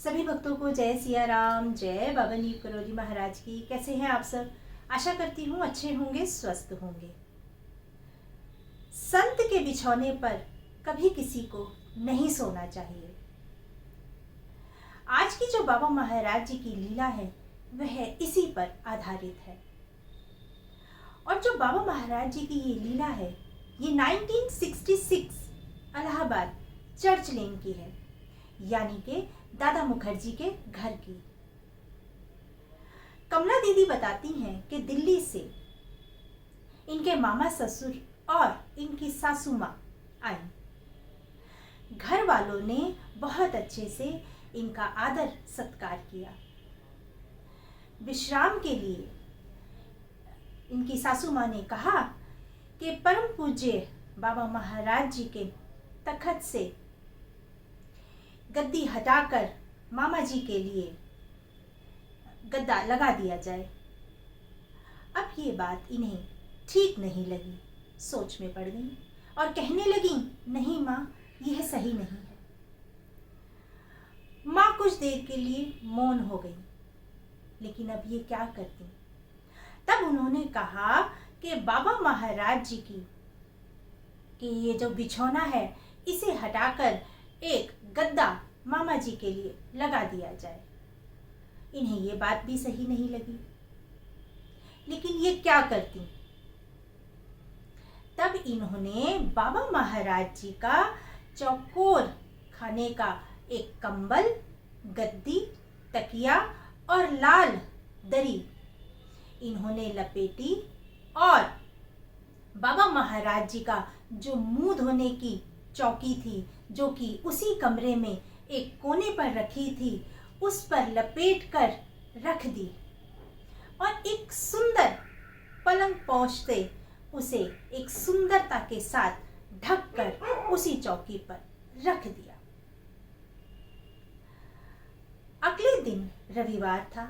सभी भक्तों को जय सिया राम, जय बाबा नीम करोली महाराज की। कैसे हैं आप सब? आशा करती हूँ अच्छे होंगे, स्वस्थ होंगे। संत के बिछौने पर कभी किसी को नहीं सोना चाहिए। आज की जो बाबा महाराज जी की लीला है वह इसी पर आधारित है। और जो बाबा महाराज जी की ये लीला है ये 1966 इलाहाबाद चर्च लेन की है, यानी के दादा मुखर्जी के घर की। कमला दीदी बताती हैं कि दिल्ली से इनके मामा ससुर और इनकी सासू माँ आई। घर वालों ने बहुत अच्छे से इनका आदर सत्कार किया। विश्राम के लिए इनकी सासू माँ ने कहा कि परम पूज्य बाबा महाराज जी के तखत से गद्दी हटाकर मामा जी के लिए गद्दा लगा दिया जाए। अब ये बात इन्हें ठीक नहीं लगी, सोच में पड़ गई और कहने लगी, नहीं माँ, यह सही नहीं है। माँ कुछ देर के लिए मौन हो गई, लेकिन अब ये क्या करती। तब उन्होंने कहा कि बाबा महाराज जी की कि ये जो बिछौना है इसे हटाकर एक गद्दा मामा जी के लिए लगा दिया जाए। इन्हें ये बात भी सही नहीं लगी, लेकिन ये क्या करती। तब इन्होंने बाबा महाराज जी का चौकोर खाने का एक कंबल, गद्दी, तकिया और लाल दरी इन्होंने लपेटी और बाबा महाराज जी का जो मुंह धोने की चौकी थी, जो कि उसी कमरे में एक कोने पर रखी थी, उस पर लपेट कर रख दी और एक सुंदर पलंग पोंछते उसे एक सुंदरता के साथ ढककर उसी चौकी पर रख दिया। अगले दिन रविवार था।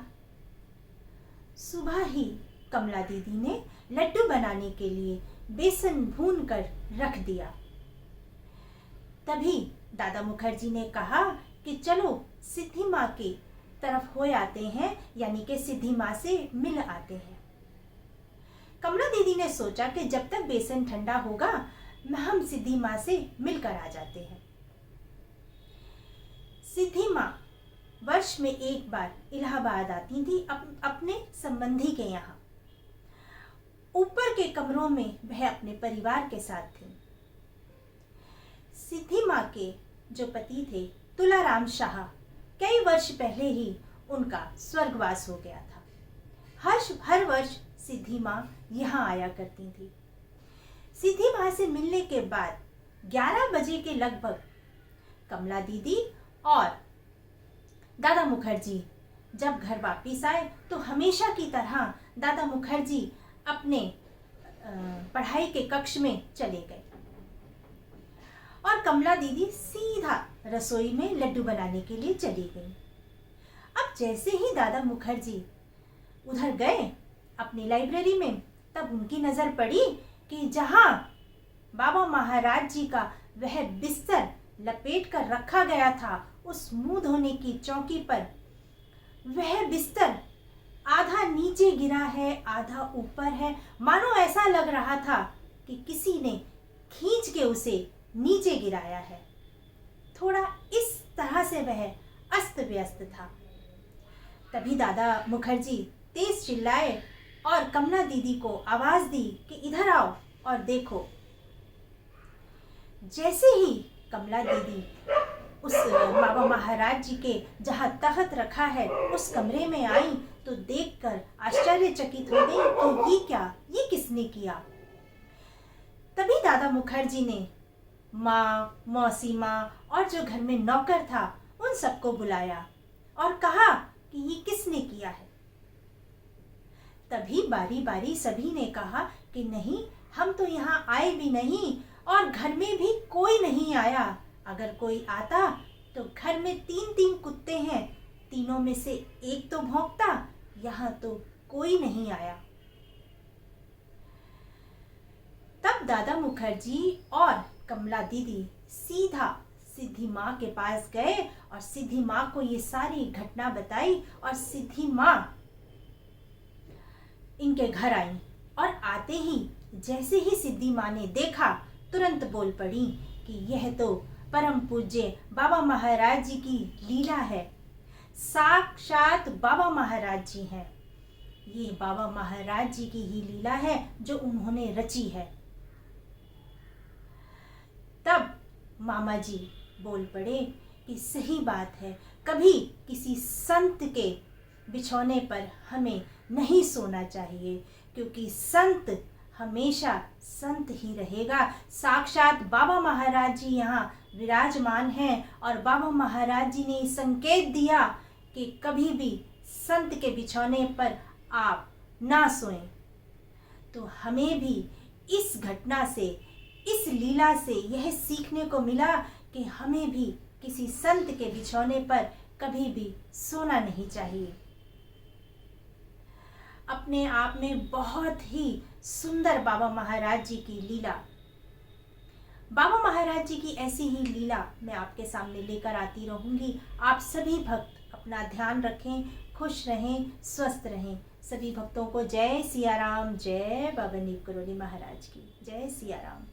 सुबह ही कमला दीदी ने लड्डू बनाने के लिए बेसन भून कर रख दिया। तभी दादा मुखर्जी ने कहा कि चलो सिद्धि माँ की तरफ हो आते हैं, यानी कि सिद्धि माँ से मिल आते हैं। कमला दीदी ने सोचा कि जब तक बेसन ठंडा होगा हम सिद्धि माँ से मिलकर आ जाते हैं। सिद्धि माँ वर्ष में एक बार इलाहाबाद आती थी अपने संबंधी के यहाँ। ऊपर के कमरों में वह अपने परिवार के साथ थी। सिद्धि माँ के जो पति थे तुलाराम शाह, कई वर्ष पहले ही उनका स्वर्गवास हो गया था। हर वर्ष सिद्धि माँ यहाँ आया करती थी। सिद्धि माँ से मिलने के बाद 11 बजे के लगभग कमला दीदी और दादा मुखर्जी जब घर वापिस आए तो हमेशा की तरह दादा मुखर्जी अपने पढ़ाई के कक्ष में चले गए और कमला दीदी सीधा रसोई में लड्डू बनाने के लिए चली गई। अब जैसे ही दादा मुखर्जी उधर गए अपनी लाइब्रेरी में, तब उनकी नजर पड़ी कि जहां बाबा महाराज जी का वह बिस्तर लपेट कर रखा गया था, उस मुंह धोने की चौकी पर वह बिस्तर आधा नीचे गिरा है, आधा ऊपर है। मानो ऐसा लग रहा था कि किसी ने खींच के उसे नीचे गिराया है। थोड़ा इस तरह से वह अस्त व्यस्त था। तभी दादा मुखर्जी तेज चिल्लाए और कमला दीदी को आवाज दी कि इधर आओ और देखो। जैसे ही कमला दीदी उस बाबा महाराज जी के जहाँ तख्त रखा है उस कमरे में आई तो देखकर आश्चर्यचकित हो गई कि ये क्या, ये किसने किया। तभी दादा मुखर्जी ने माँ, मौसी माँ और जो घर में नौकर था उन सबको बुलाया और कहा कि ये किसने किया है। तभी बारी बारी सभी ने कहा कि नहीं, हम तो यहाँ आए भी नहीं और घर में भी कोई नहीं आया। अगर कोई आता तो घर में 3 कुत्ते हैं, तीनों में से एक तो भौंकता, यहाँ तो कोई नहीं आया। तब दादा मुखर्जी और कमला दीदी सीधा सिद्धि माँ के पास गए और सिद्धि माँ को ये सारी घटना बताई और सिद्धि माँ इनके घर आई और आते ही जैसे ही सिद्धि माँ ने देखा तुरंत बोल पड़ी कि यह तो परम पूज्य बाबा महाराज जी की लीला है, साक्षात बाबा महाराज जी हैं। ये बाबा महाराज जी की ही लीला है जो उन्होंने रची है। तब मामा जी बोल पड़े कि सही बात है, कभी किसी संत के बिछौने पर हमें नहीं सोना चाहिए, क्योंकि संत हमेशा संत ही रहेगा। साक्षात बाबा महाराज जी यहाँ विराजमान हैं और बाबा महाराज जी ने संकेत दिया कि कभी भी संत के बिछौने पर आप ना सोएं। तो हमें भी इस घटना से, इस लीला से यह सीखने को मिला कि हमें भी किसी संत के बिछौने पर कभी भी सोना नहीं चाहिए। अपने आप में बहुत ही सुंदर बाबा महाराज जी की लीला, बाबा महाराज जी की ऐसी ही लीला मैं आपके सामने लेकर आती रहूंगी। आप सभी भक्त अपना ध्यान रखें, खुश रहें, स्वस्थ रहें। सभी भक्तों को जय सिया राम, जय बाबा नीम करोली महाराज की, जय सिया राम।